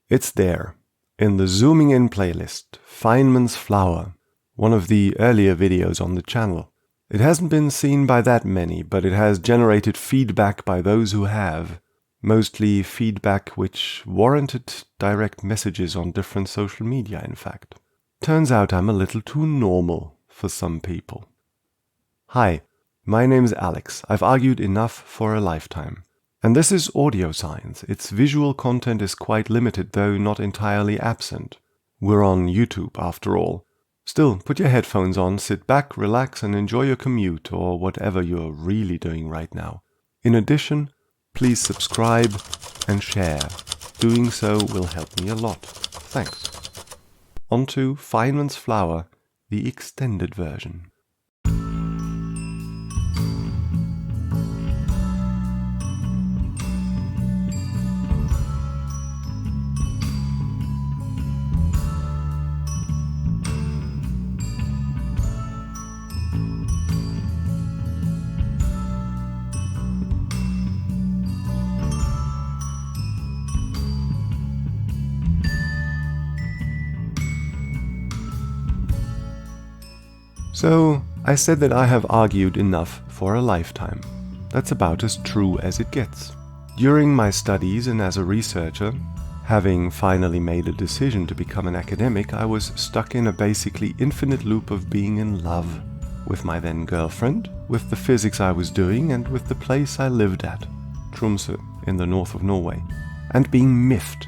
It's there, in the Zooming In playlist, Feynman's Flower, one of the earlier videos on the channel. It hasn't been seen by that many, but it has generated feedback by those who have. Mostly feedback which warranted direct messages on different social media, in fact. Turns out I'm a little too normal for some people. Hi, my name's Alex. I've argued enough for a lifetime. And this is audio science. Its visual content is quite limited, though not entirely absent. We're on YouTube, after all. Still, put your headphones on, sit back, relax, and enjoy your commute or whatever you're really doing right now. In addition, please subscribe and share. Doing so will help me a lot. Thanks. On to Feynman's Flower, the extended version. So, I said that I have argued enough for a lifetime. That's about as true as it gets. During my studies and as a researcher, having finally made a decision to become an academic, I was stuck in a basically infinite loop of being in love with my then girlfriend, with the physics I was doing, and with the place I lived at, Tromsø, in the north of Norway, and being miffed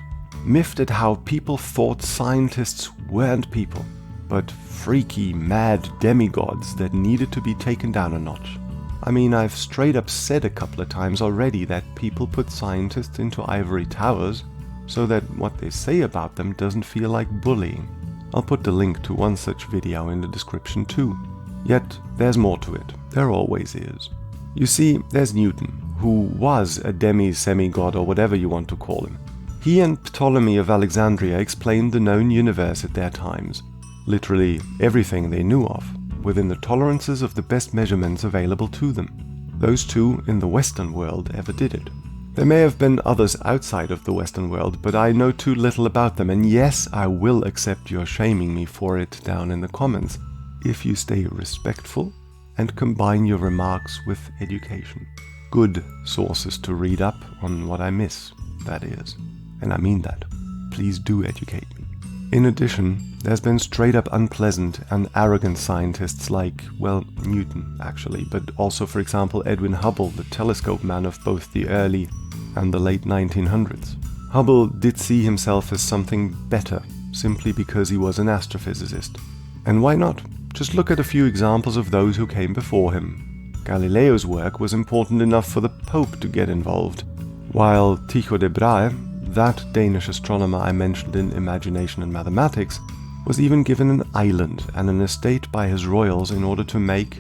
at how people thought scientists weren't people, but freaky, mad demigods that needed to be taken down a notch. I mean, I've straight up said a couple of times already that people put scientists into ivory towers so that what they say about them doesn't feel like bullying. I'll put the link to one such video in the description too. Yet, there's more to it. There always is. You see, there's Newton, who was a demi-semigod or whatever you want to call him. He and Ptolemy of Alexandria explained the known universe at their times. Literally everything they knew of, within the tolerances of the best measurements available to them. Those two in the Western world ever did it. There may have been others outside of the Western world, but I know too little about them, and yes, I will accept your shaming me for it down in the comments, if you stay respectful and combine your remarks with education. Good sources to read up on what I miss, that is. And I mean that. Please do educate me. In addition, there's been straight up unpleasant and arrogant scientists like, well, Newton actually, but also for example Edwin Hubble, the telescope man of both the early and the late 1900s. Hubble did see himself as something better, simply because he was an astrophysicist. And why not? Just look at a few examples of those who came before him. Galileo's work was important enough for the Pope to get involved, while Tycho de Brahe, that Danish astronomer I mentioned in Imagination and Mathematics, was even given an island and an estate by his royals in order to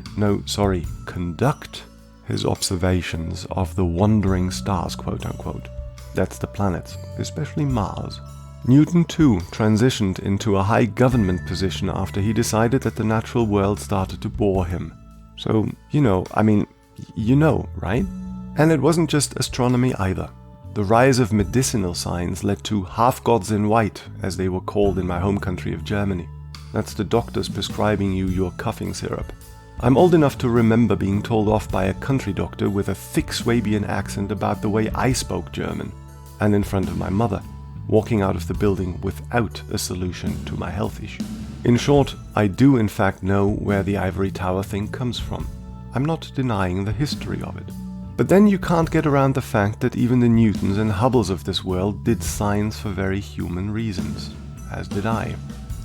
conduct his observations of the wandering stars, quote-unquote. That's the planets, especially Mars. Newton too transitioned into a high government position after he decided that the natural world started to bore him. So, you know, right? And it wasn't just astronomy either. The rise of medicinal science led to half-gods in white, as they were called in my home country of Germany. That's the doctors prescribing you your coughing syrup. I'm old enough to remember being told off by a country doctor with a thick Swabian accent about the way I spoke German, and in front of my mother, walking out of the building without a solution to my health issue. In short, I do in fact know where the ivory tower thing comes from. I'm not denying the history of it. But then you can't get around the fact that even the Newtons and Hubbles of this world did science for very human reasons, as did I.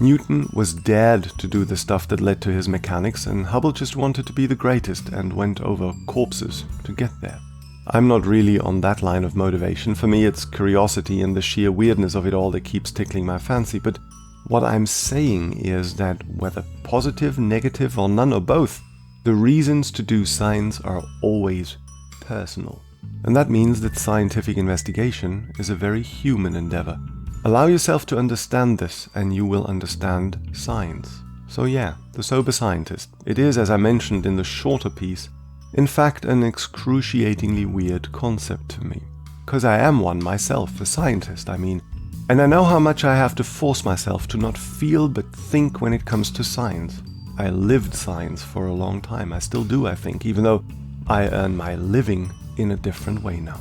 Newton was dared to do the stuff that led to his mechanics, and Hubble just wanted to be the greatest and went over corpses to get there. I'm not really on that line of motivation. For me, it's curiosity and the sheer weirdness of it all that keeps tickling my fancy, but what I'm saying is that whether positive, negative, or none or both, the reasons to do science are always personal. And that means that scientific investigation is a very human endeavor. Allow yourself to understand this and you will understand science. So yeah, the sober scientist. It is, as I mentioned in the shorter piece, in fact an excruciatingly weird concept to me. Because I am one myself, a scientist. I mean, And I know how much I have to force myself to not feel but think when it comes to science. I lived science for a long time. I still do, I think, even though I earn my living in a different way now.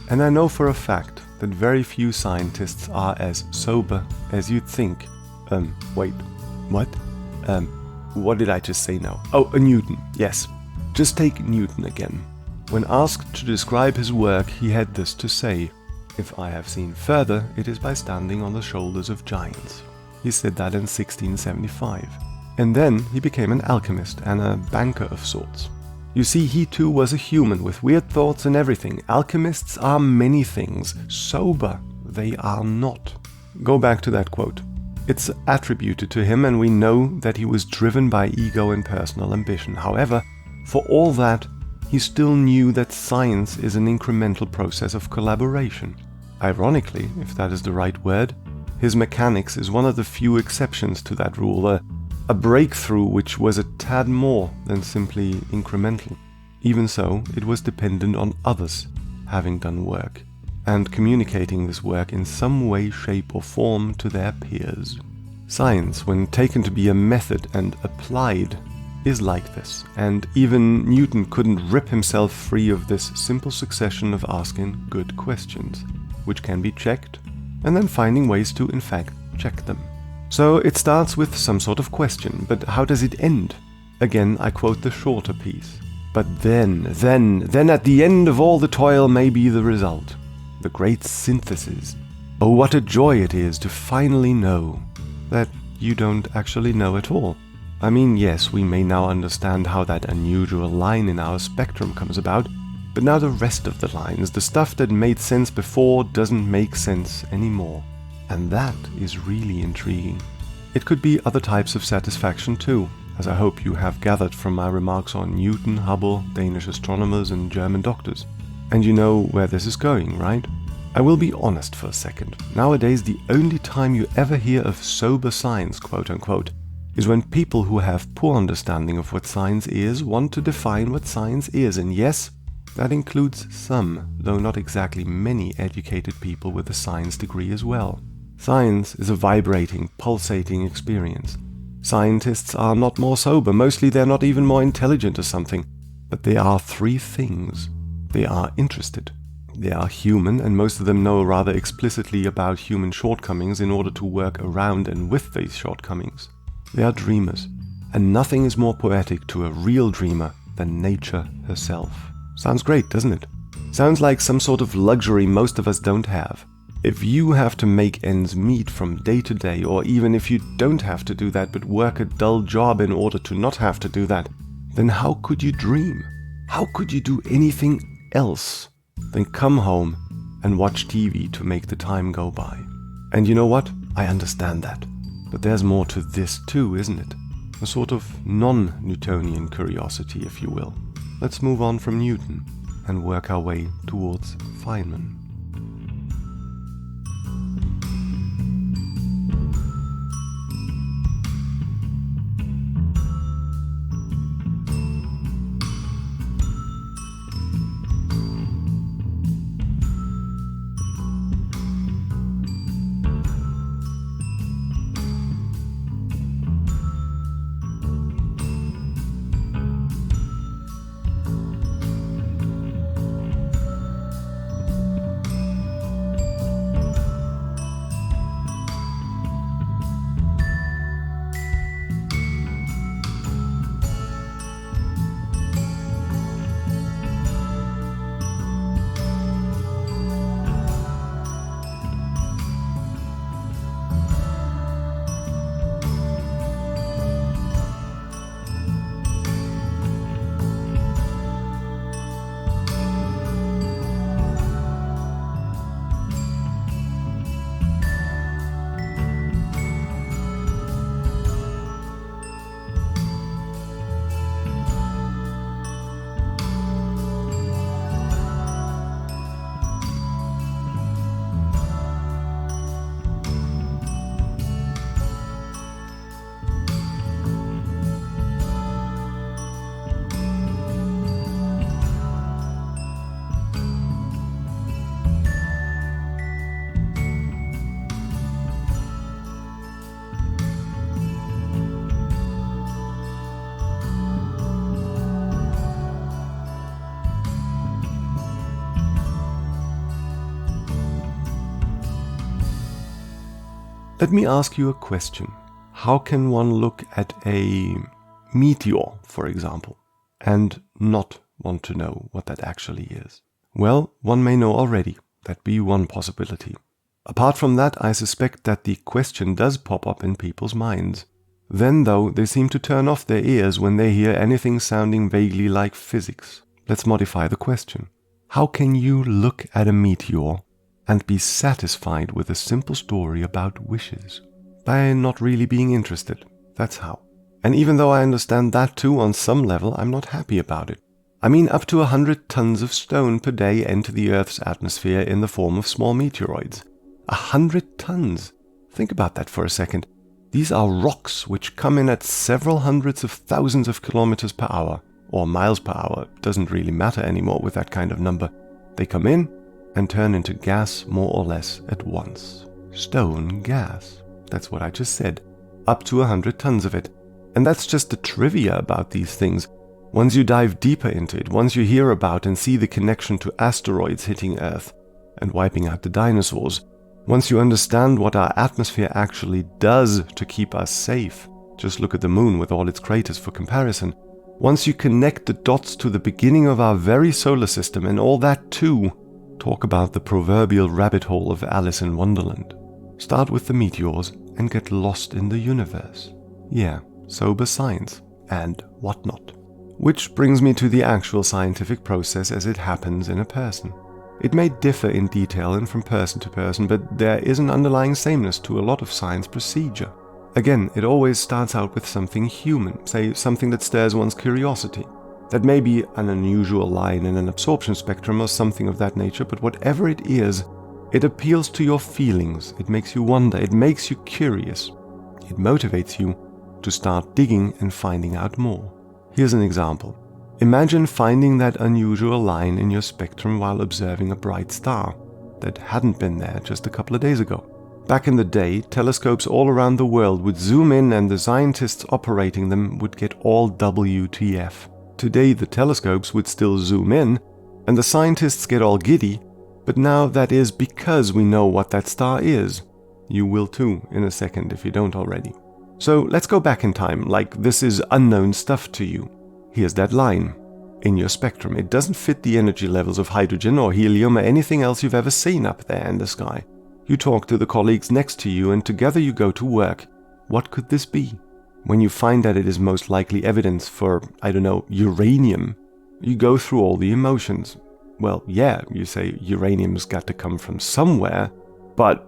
And I know for a fact that very few scientists are as sober as you'd think. Wait, what? What did I just say now? Oh, Newton, yes. Just take Newton again. When asked to describe his work, he had this to say: "If I have seen further, it is by standing on the shoulders of giants." He said that in 1675. And then he became an alchemist and a banker of sorts. You see, he too was a human with weird thoughts and everything. Alchemists are many things. Sober, they are not. Go back to that quote. It's attributed to him, and we know that he was driven by ego and personal ambition. However, for all that, he still knew that science is an incremental process of collaboration. Ironically, if that is the right word, his mechanics is one of the few exceptions to that rule, a breakthrough which was a tad more than simply incremental. Even so, it was dependent on others having done work, and communicating this work in some way, shape or form to their peers. Science, when taken to be a method and applied, is like this, and even Newton couldn't rip himself free of this simple succession of asking good questions, which can be checked, and then finding ways to, in fact, check them. So it starts with some sort of question, but how does it end? Again, I quote the shorter piece. But then at the end of all the toil may be the result, the great synthesis. Oh, what a joy it is to finally know that you don't actually know at all. I mean, yes, we may now understand how that unusual line in our spectrum comes about, but now the rest of the lines, the stuff that made sense before, doesn't make sense anymore. And that is really intriguing. It could be other types of satisfaction too, as I hope you have gathered from my remarks on Newton, Hubble, Danish astronomers and German doctors. And you know where this is going, right? I will be honest for a second. Nowadays, the only time you ever hear of sober science, quote unquote, is when people who have poor understanding of what science is want to define what science is. And yes, that includes some, though not exactly many, educated people with a science degree as well. Science is a vibrating, pulsating experience. Scientists are not more sober, mostly they're not even more intelligent or something, but they are three things. They are interested. They are human, and most of them know rather explicitly about human shortcomings in order to work around and with these shortcomings. They are dreamers, and nothing is more poetic to a real dreamer than nature herself. Sounds great, doesn't it? Sounds like some sort of luxury most of us don't have. If you have to make ends meet from day to day, or even if you don't have to do that but work a dull job in order to not have to do that, then how could you dream? How could you do anything else than come home and watch TV to make the time go by? And you know what? I understand that. But there's more to this too, isn't it? A sort of non-Newtonian curiosity, if you will. Let's move on from Newton and work our way towards Feynman. Let me ask you a question. How can one look at a meteor, for example, and not want to know what that actually is? Well, one may know already. That'd be one possibility. Apart from that, I suspect that the question does pop up in people's minds. Then, though, they seem to turn off their ears when they hear anything sounding vaguely like physics. Let's modify the question. How can you look at a meteor and be satisfied with a simple story about wishes? By not really being interested. That's how. And even though I understand that too on some level, I'm not happy about it. I mean, up to 100 tons of stone per day enter the Earth's atmosphere in the form of small meteoroids. 100 tons! Think about that for a second. These are rocks which come in at several hundreds of thousands of kilometers per hour, or miles per hour. It doesn't really matter anymore with that kind of number. They come in and turn into gas more or less at once. Stone gas. That's what I just said. Up to 100 tons of it. And that's just the trivia about these things. Once you dive deeper into it, once you hear about and see the connection to asteroids hitting Earth and wiping out the dinosaurs, once you understand what our atmosphere actually does to keep us safe, just look at the moon with all its craters for comparison, once you connect the dots to the beginning of our very solar system and all that too, talk about the proverbial rabbit hole of Alice in Wonderland. Start with the meteors and get lost in the universe. Yeah, sober science and whatnot. Which brings me to the actual scientific process as it happens in a person. It may differ in detail and from person to person, but there is an underlying sameness to a lot of science procedure. Again, it always starts out with something human, say something that stirs one's curiosity. That may be an unusual line in an absorption spectrum or something of that nature, but whatever it is, it appeals to your feelings, it makes you wonder, it makes you curious. It motivates you to start digging and finding out more. Here's an example. Imagine finding that unusual line in your spectrum while observing a bright star that hadn't been there just a couple of days ago. Back in the day, telescopes all around the world would zoom in and the scientists operating them would get all WTF. Today the telescopes would still zoom in and the scientists get all giddy, but now that is because we know what that star is. You will too in a second if you don't already. So let's go back in time, like this is unknown stuff to you. Here's that line. In your spectrum, it doesn't fit the energy levels of hydrogen or helium or anything else you've ever seen up there in the sky. You talk to the colleagues next to you and together you go to work. What could this be? When you find that it is most likely evidence for, uranium, you go through all the emotions. Well, yeah, you say uranium's got to come from somewhere, but,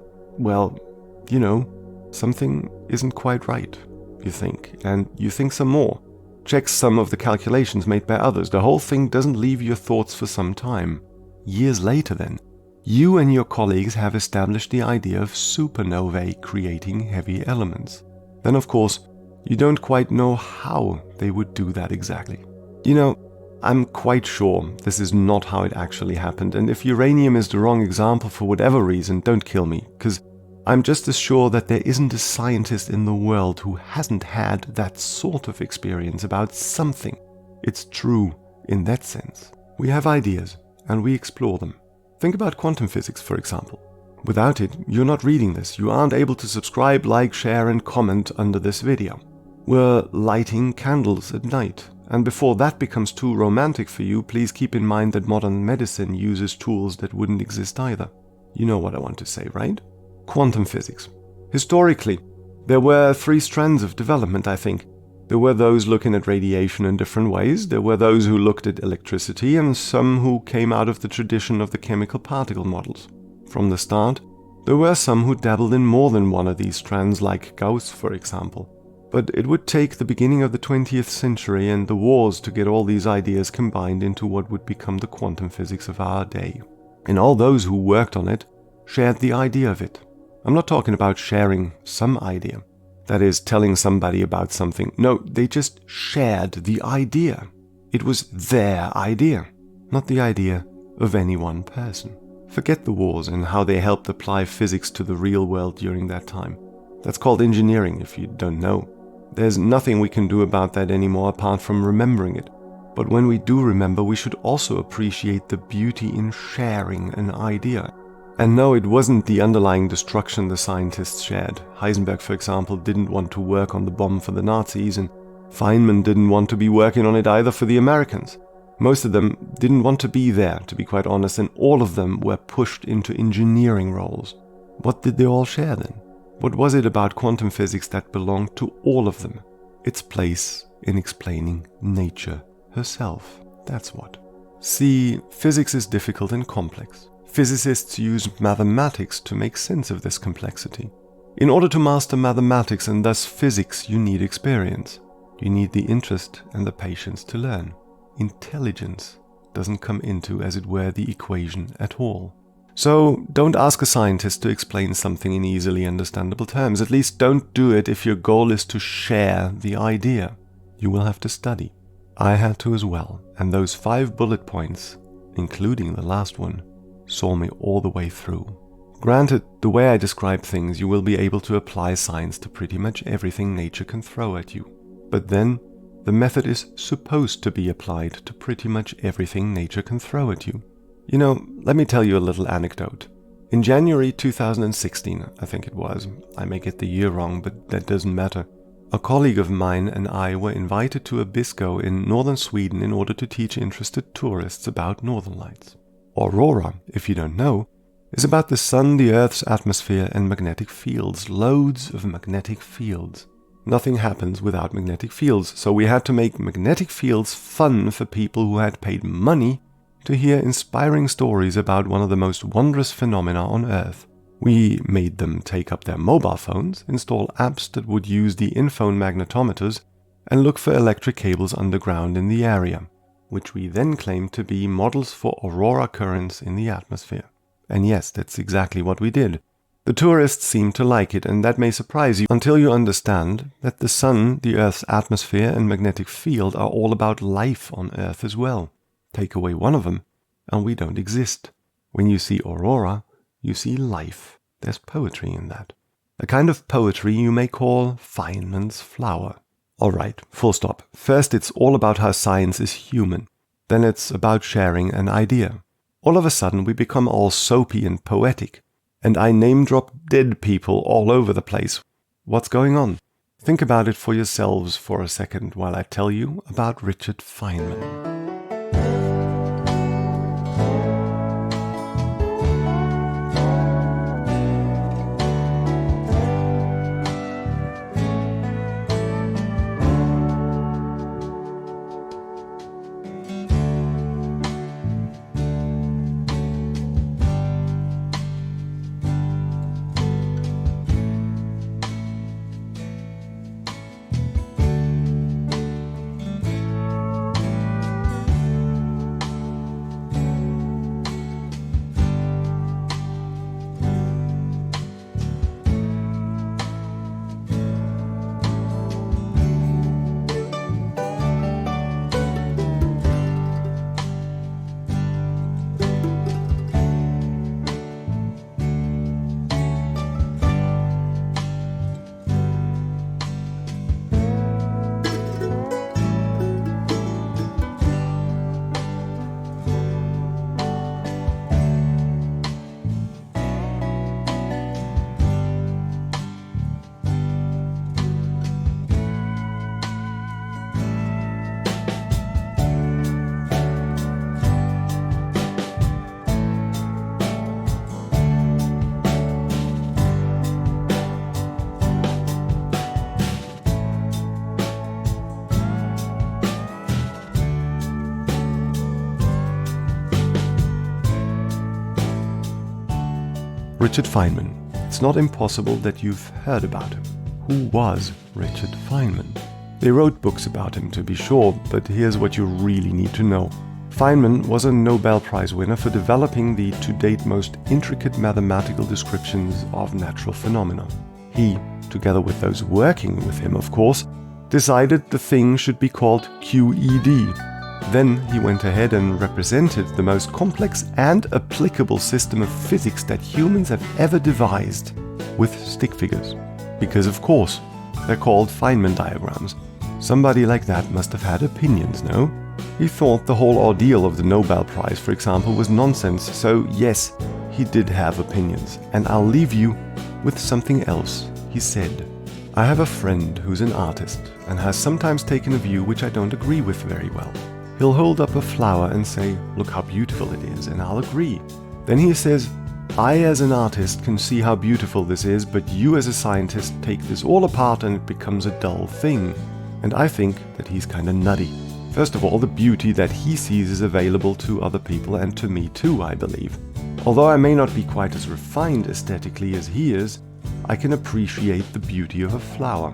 something isn't quite right, you think, and you think some more. Check some of the calculations made by others. The whole thing doesn't leave your thoughts for some time. Years later then, you and your colleagues have established the idea of supernovae creating heavy elements. Then of course, you don't quite know how they would do that exactly. I'm quite sure this is not how it actually happened, and if uranium is the wrong example for whatever reason, don't kill me, because I'm just as sure that there isn't a scientist in the world who hasn't had that sort of experience about something. It's true in that sense. We have ideas, and we explore them. Think about quantum physics, for example. Without it, you're not reading this. You aren't able to subscribe, like, share, and comment under this video. We're lighting candles at night. And before that becomes too romantic for you, please keep in mind that modern medicine uses tools that wouldn't exist either. You know what I want to say, right? Quantum physics. Historically, there were 3 strands of development, I think. There were those looking at radiation in different ways, there were those who looked at electricity, and some who came out of the tradition of the chemical particle models. From the start, there were some who dabbled in more than one of these strands, like Gauss, for example. But it would take the beginning of the 20th century and the wars to get all these ideas combined into what would become the quantum physics of our day. And all those who worked on it shared the idea of it. I'm not talking about sharing some idea. That is, telling somebody about something. No, they just shared the idea. It was their idea, not the idea of any one person. Forget the wars and how they helped apply physics to the real world during that time. That's called engineering, if you don't know. There's nothing we can do about that anymore apart from remembering it. But when we do remember, we should also appreciate the beauty in sharing an idea. And no, it wasn't the underlying destruction the scientists shared. Heisenberg, for example, didn't want to work on the bomb for the Nazis, and Feynman didn't want to be working on it either for the Americans. Most of them didn't want to be there, to be quite honest, and all of them were pushed into engineering roles. What did they all share then? What was it about quantum physics that belonged to all of them? Its place in explaining nature herself. That's what. See, physics is difficult and complex. Physicists use mathematics to make sense of this complexity. In order to master mathematics and thus physics, you need experience. You need the interest and the patience to learn. Intelligence doesn't come into, as it were, the equation at all. So don't ask a scientist to explain something in easily understandable terms. At least don't do it if your goal is to share the idea. You will have to study. I had to as well, and those 5 bullet points, including the last one, saw me all the way through. Granted, the way I describe things, you will be able to apply science to pretty much everything nature can throw at you. But then, the method is supposed to be applied to pretty much everything nature can throw at you. You know, let me tell you a little anecdote. In January 2016, I think it was, I may get the year wrong, but that doesn't matter, a colleague of mine and I were invited to a bisco in northern Sweden in order to teach interested tourists about northern lights. Aurora, if you don't know, is about the sun, the Earth's atmosphere, and magnetic fields. Loads of magnetic fields. Nothing happens without magnetic fields, so we had to make magnetic fields fun for people who had paid money to hear inspiring stories about one of the most wondrous phenomena on Earth. We made them take up their mobile phones, install apps that would use the in-phone magnetometers, and look for electric cables underground in the area, which we then claimed to be models for aurora currents in the atmosphere. And yes, that's exactly what we did. The tourists seemed to like it, and that may surprise you until you understand that the sun, the Earth's atmosphere, and magnetic field are all about life on Earth as well. Take away one of them, and we don't exist. When you see aurora, you see life. There's poetry in that. A kind of poetry you may call Feynman's flower. Alright, full stop. First, it's all about how science is human. Then it's about sharing an idea. All of a sudden, we become all soapy and poetic. And I name-drop dead people all over the place. What's going on? Think about it for yourselves for a second while I tell you about Richard Feynman. Richard Feynman. It's not impossible that you've heard about him. Who was Richard Feynman? They wrote books about him, to be sure, but here's what you really need to know. Feynman was a Nobel Prize winner for developing the to-date most intricate mathematical descriptions of natural phenomena. He, together with those working with him, of course, decided the thing should be called QED. Then he went ahead and represented the most complex and applicable system of physics that humans have ever devised with stick figures. Because of course, they're called Feynman diagrams. Somebody like that must have had opinions, no? He thought the whole ordeal of the Nobel Prize, for example, was nonsense, so yes, he did have opinions, and I'll leave you with something else he said. I have a friend who's an artist and has sometimes taken a view which I don't agree with very well. He'll hold up a flower and say, "Look how beautiful it is," and I'll agree. Then he says, "I as an artist can see how beautiful this is, but you as a scientist take this all apart and it becomes a dull thing." And I think that he's kinda nutty. First of all, the beauty that he sees is available to other people and to me too, I believe. Although I may not be quite as refined aesthetically as he is, I can appreciate the beauty of a flower.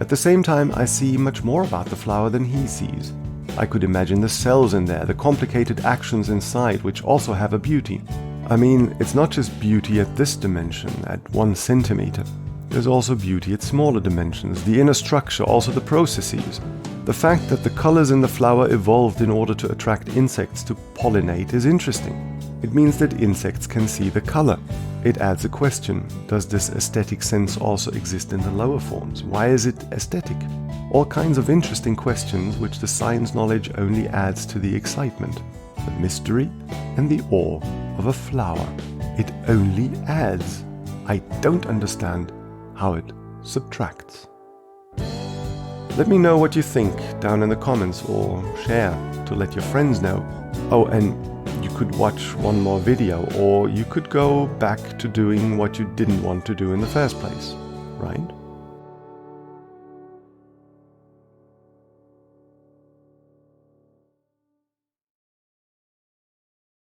At the same time, I see much more about the flower than he sees. I could imagine the cells in there, the complicated actions inside, which also have a beauty. I mean, it's not just beauty at this dimension, at 1 centimeter. There's also beauty at smaller dimensions, the inner structure, also the processes. The fact that the colors in the flower evolved in order to attract insects to pollinate is interesting. It means that insects can see the color. It adds a question. Does this aesthetic sense also exist in the lower forms? Why is it aesthetic? All kinds of interesting questions which the science knowledge only adds to the excitement, the mystery and the awe of a flower. It only adds. I don't understand how it subtracts. Let me know what you think down in the comments, or share to let your friends know. Oh, and you could watch one more video, or you could go back to doing what you didn't want to do in the first place, right?